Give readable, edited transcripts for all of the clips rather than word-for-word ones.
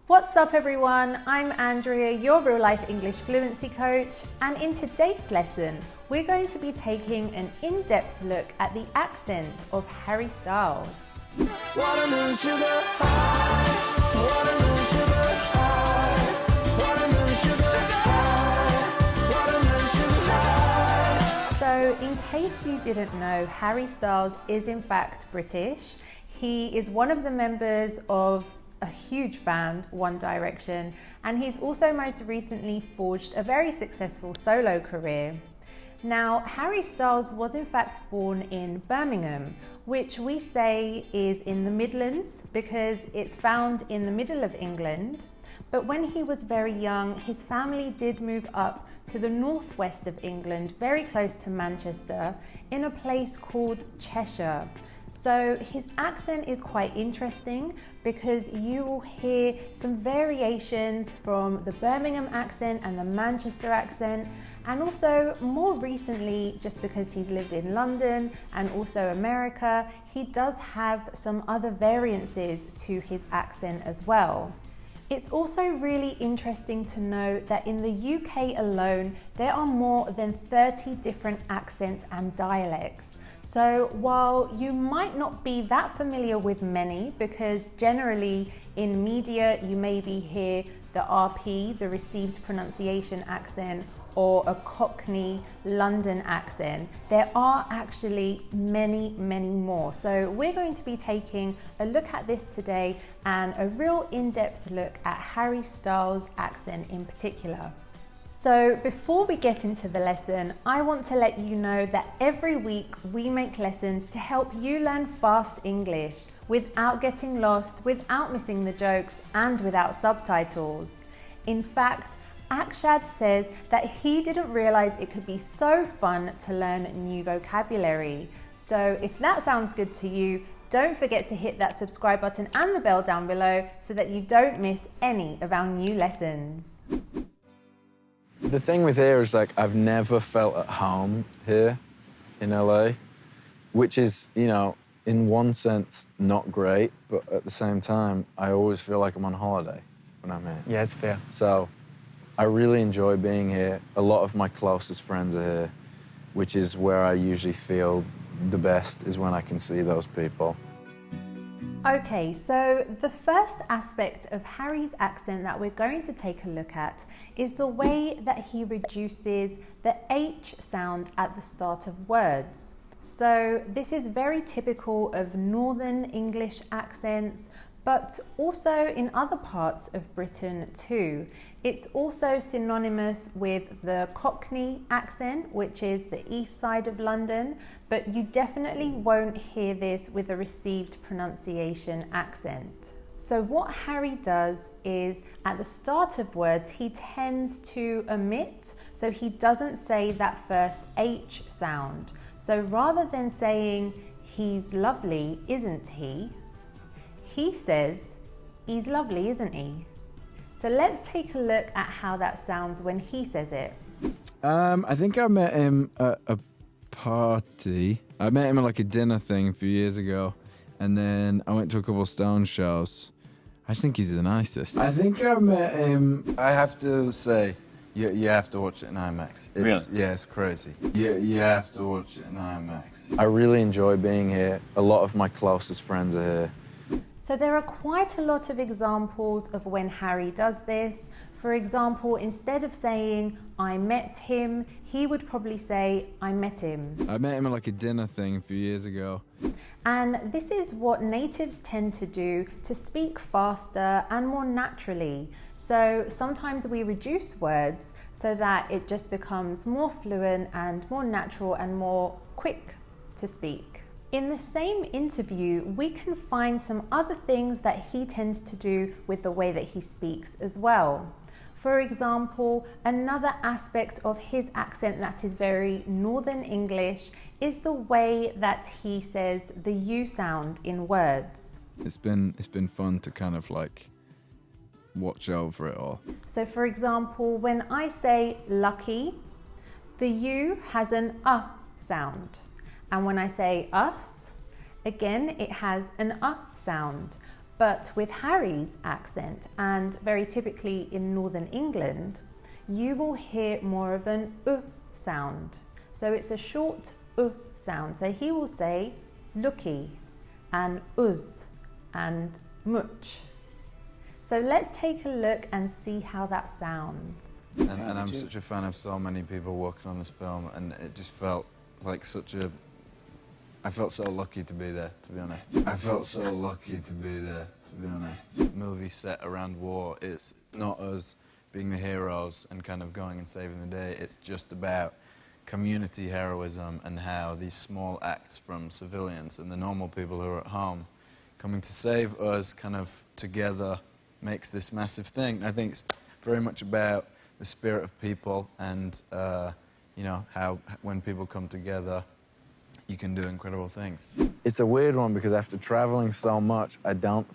What's up everyone, I'm Andrea, your real life English fluency coach, and in today's lesson we're going to be taking an in-depth look at the accent of Harry Styles. Watermelon sugar high, watermelon sugar high, watermelon sugar high, watermelon sugar high. So in case you didn't know, Harry Styles is in fact British. He is one of the members of a huge band, One Direction, and he's also most recently forged a very successful solo career. Now, Harry Styles was in fact born in Birmingham, which we say is in the Midlands because it's found in the middle of England. But when he was very young, his family did move up to the northwest of England, very close to Manchester, in a place called Cheshire. So his accent is quite interesting because you will hear some variations from the Birmingham accent and the Manchester accent, and also more recently, just because he's lived in London and also America, he does have some other variances to his accent as well. It's also really interesting to know that in the UK alone, there are more than 30 different accents and dialects. So while you might not be that familiar with many, because generally in media you maybe hear the RP, the received pronunciation accent, or a Cockney London accent, there are actually many more. So we're going to be taking a look at this today and a real in-depth look at Harry Styles' accent in particular. So before we get into the lesson, I want to let you know that every week we make lessons to help you learn fast English without getting lost, without missing the jokes, and without subtitles. In fact, Akshad says that he didn't realize it could be so fun to learn new vocabulary. So if that sounds good to you, don't forget to hit that subscribe button and the bell down below so that you don't miss any of our new lessons. The thing with here is, like, I've never felt at home here in LA, which is, you know, in one sense not great, but at the same time, I always feel like I'm on holiday when I'm here. Yeah, it's fair. So I really enjoy being here. A lot of my closest friends are here, which is where I usually feel the best, is when I can see those people. Okay, so the first aspect of Harry's accent that we're going to take a look at is the way that he reduces the H sound at the start of words. So this is very typical of Northern English accents, but also in other parts of Britain too. It's also synonymous with the Cockney accent, which is the east side of London, but you definitely won't hear this with a received pronunciation accent. So what Harry does is, at the start of words, he tends to omit, so he doesn't say that first H sound. So rather than saying, "He's lovely, isn't he?" he says, "He's lovely, isn't he?" So let's take a look at how that sounds when he says it. I think I met him at a party. I met him at like a dinner thing a few years ago, and then I went to a couple of Stone shows. I just think he's the nicest. I think I met him. I have to say, you have to watch it in IMAX. Really? Yeah, it's crazy. You have to watch it in IMAX. I really enjoy being here. A lot of my closest friends are here. So there are quite a lot of examples of when Harry does this. For example, instead of saying, "I met him," he would probably say, "I met him." I met him at like a dinner thing a few years ago. And this is what natives tend to do to speak faster and more naturally. So sometimes we reduce words so that it just becomes more fluent and more natural and more quick to speak. In the same interview, we can find some other things that he tends to do with the way that he speaks as well. For example, another aspect of his accent that is very Northern English is the way that he says the U sound in words. It's been fun to kind of like watch over it all. So for example, when I say lucky, the U has an sound. And when I say us, again, it has an sound. But with Harry's accent, and very typically in Northern England, you will hear more of an sound. So it's a short sound. So he will say looky and us and much. So let's take a look and see how that sounds. And I'm such a fan of so many people working on this film, and it just felt like I felt so lucky to be there, to be honest. I felt so lucky to be there, to be honest. Movie set around war, it's not us being the heroes and kind of going and saving the day. It's just about community heroism and how these small acts from civilians and the normal people who are at home coming to save us kind of together makes this massive thing. I think it's very much about the spirit of people and, you know, how when people come together, you can do incredible things. It's a weird one because after traveling so much, I don't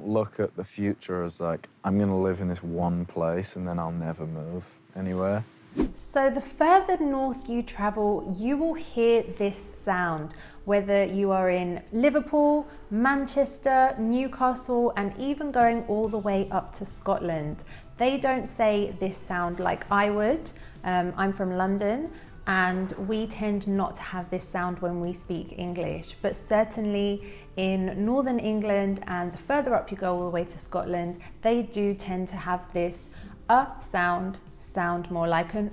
look at the future as like, I'm gonna live in this one place and then I'll never move anywhere. So the further north you travel, you will hear this sound, whether you are in Liverpool, Manchester, Newcastle, and even going all the way up to Scotland. They don't say this sound like I would. I'm from London, and we tend not to have this sound when we speak English, but certainly in Northern England and the further up you go all the way to Scotland, they do tend to have this sound more like an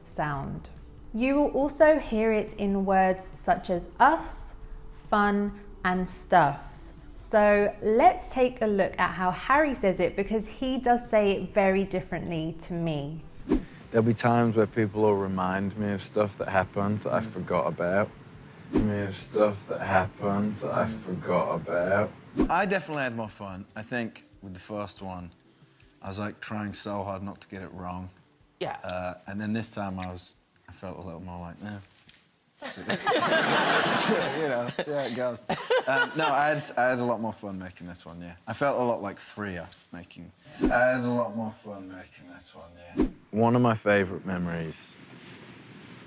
sound. You will also hear it in words such as us, fun, and stuff. So let's take a look at how Harry says it, because he does say it very differently to me. There'll be times where people will remind me of stuff that happened that I forgot about. I definitely had more fun. I think with the first one, I was like trying so hard not to get it wrong. Yeah. And then this time I felt a little more like, nah. You know, see how it goes. No, I had a lot more fun making this one, yeah. I felt a lot like freer making. I had a lot more fun making this one, yeah. One of my favourite memories,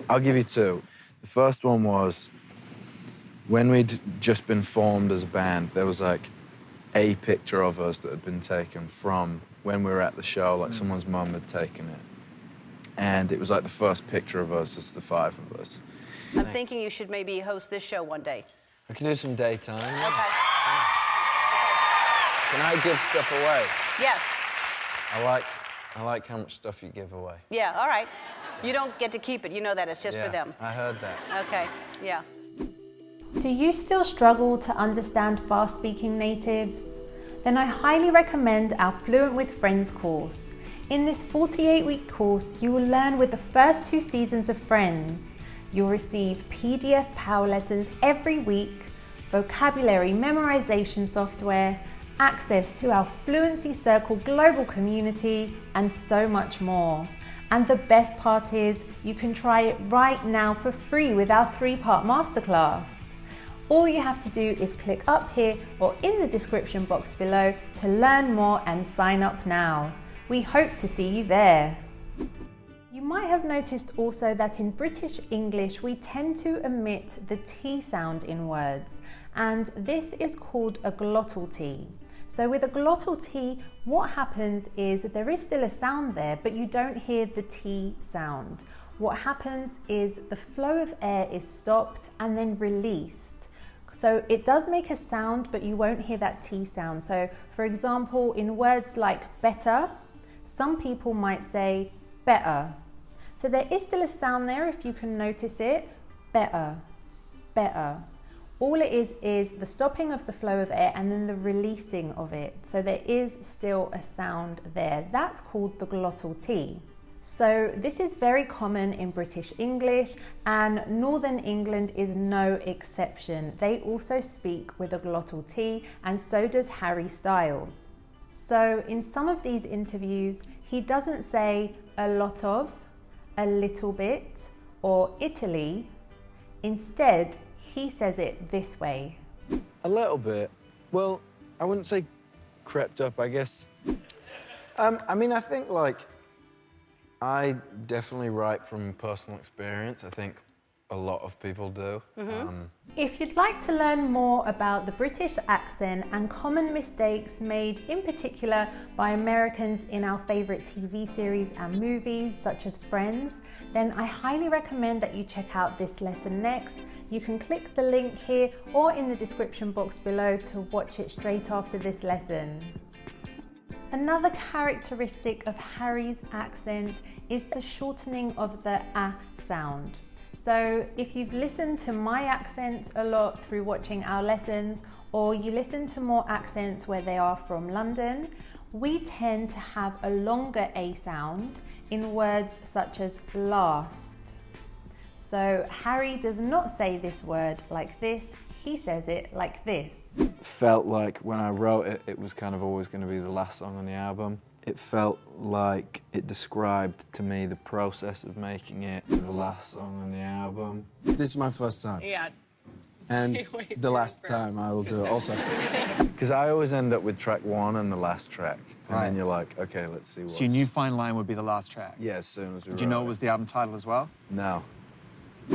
I'll give you two. The first one was when we'd just been formed as a band, there was like a picture of us that had been taken from when we were at the show, like someone's mum had taken it. And it was like the first picture of us as the five of us. I'm thinking you should maybe host this show one day. I can do some daytime. Okay. Can I give stuff away? Yes. I like how much stuff you give away. Yeah, all right. You don't get to keep it. You know that. It's just Yeah, for them. I heard that. Okay, yeah. Do you still struggle to understand fast-speaking natives? Then I highly recommend our Fluent with Friends course. In this 48-week course, you will learn with the first 2 seasons of Friends. You'll receive PDF power lessons every week, vocabulary memorization software, access to our Fluency Circle global community, and so much more. And the best part is, you can try it right now for free with our 3-part masterclass. All you have to do is click up here or in the description box below to learn more and sign up now. We hope to see you there. You might have noticed also that in British English we tend to omit the T sound in words, and this is called a glottal T. So with a glottal T, what happens is there is still a sound there, but you don't hear the T sound. What happens is the flow of air is stopped and then released. So it does make a sound, but you won't hear that T sound. So for example, in words like better, some people might say better. So there is still a sound there if you can notice it. Better, better. All it is the stopping of the flow of air and then the releasing of it. So there is still a sound there. That's called the glottal T. So this is very common in British English, and Northern England is no exception. They also speak with a glottal T, and so does Harry Styles. So in some of these interviews, he doesn't say a lot of, a little bit, or Italy. Instead, he says it this way. A little bit. Well, I wouldn't say crept up, I guess. I mean, I think, like, I definitely write from personal experience. I think a lot of people do. If you'd like to learn more about the British accent and common mistakes made in particular by Americans in our favourite TV series and movies such as Friends, then I highly recommend that you check out this lesson next. You can click the link here or in the description box below to watch it straight after this lesson. Another characteristic of Harry's accent is the shortening of the A sound. So if you've listened to my accent a lot through watching our lessons, or you listen to more accents where they are from London, we tend to have a longer A sound in words such as last. So Harry does not say this word like this, he says it like this. Felt like when I wrote it, it was kind of always going to be the last song on the album. It felt like it described to me the process of making it the last song on the album. This is my first time. Yeah. And the last time I will do it also. Because I always end up with track 1 and the last track. And Right. then you're like, okay, let's see what. So you knew Fine Line would be the last track? Yeah, as soon as we Did you know wrote it was the album title as well? No.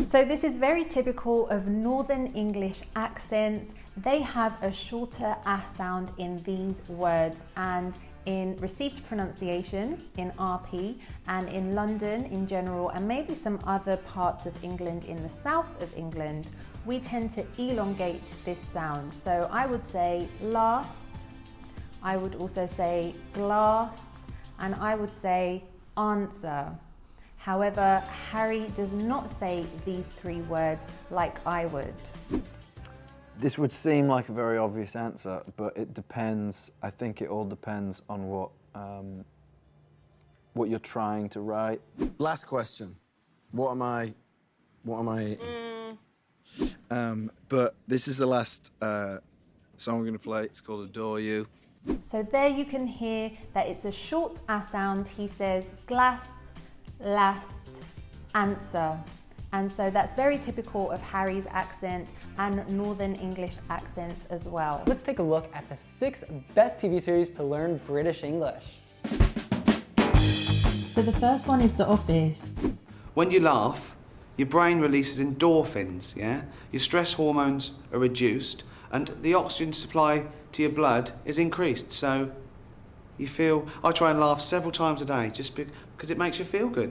So this is very typical of Northern English accents. They have a shorter A sound in these words, and in received pronunciation, in RP, and in London in general, and maybe some other parts of England in the south of England, we tend to elongate this sound. So I would say last, I would also say glass, and I would say answer. However, Harry does not say these 3 words like I would. This would seem like a very obvious answer, but it depends. I think it all depends on what you're trying to write. Last question. What am I but this is the last song we're going to play. It's called Adore You. So there you can hear that it's a short A sound. He says glass, last, answer. And so that's very typical of Harry's accent and Northern English accents as well. Let's take a look at the 6 best TV series to learn British English. So the first one is The Office. When you laugh, your brain releases endorphins, yeah? Your stress hormones are reduced and the oxygen supply to your blood is increased. So you feel, I try and laugh several times a day just because it makes you feel good.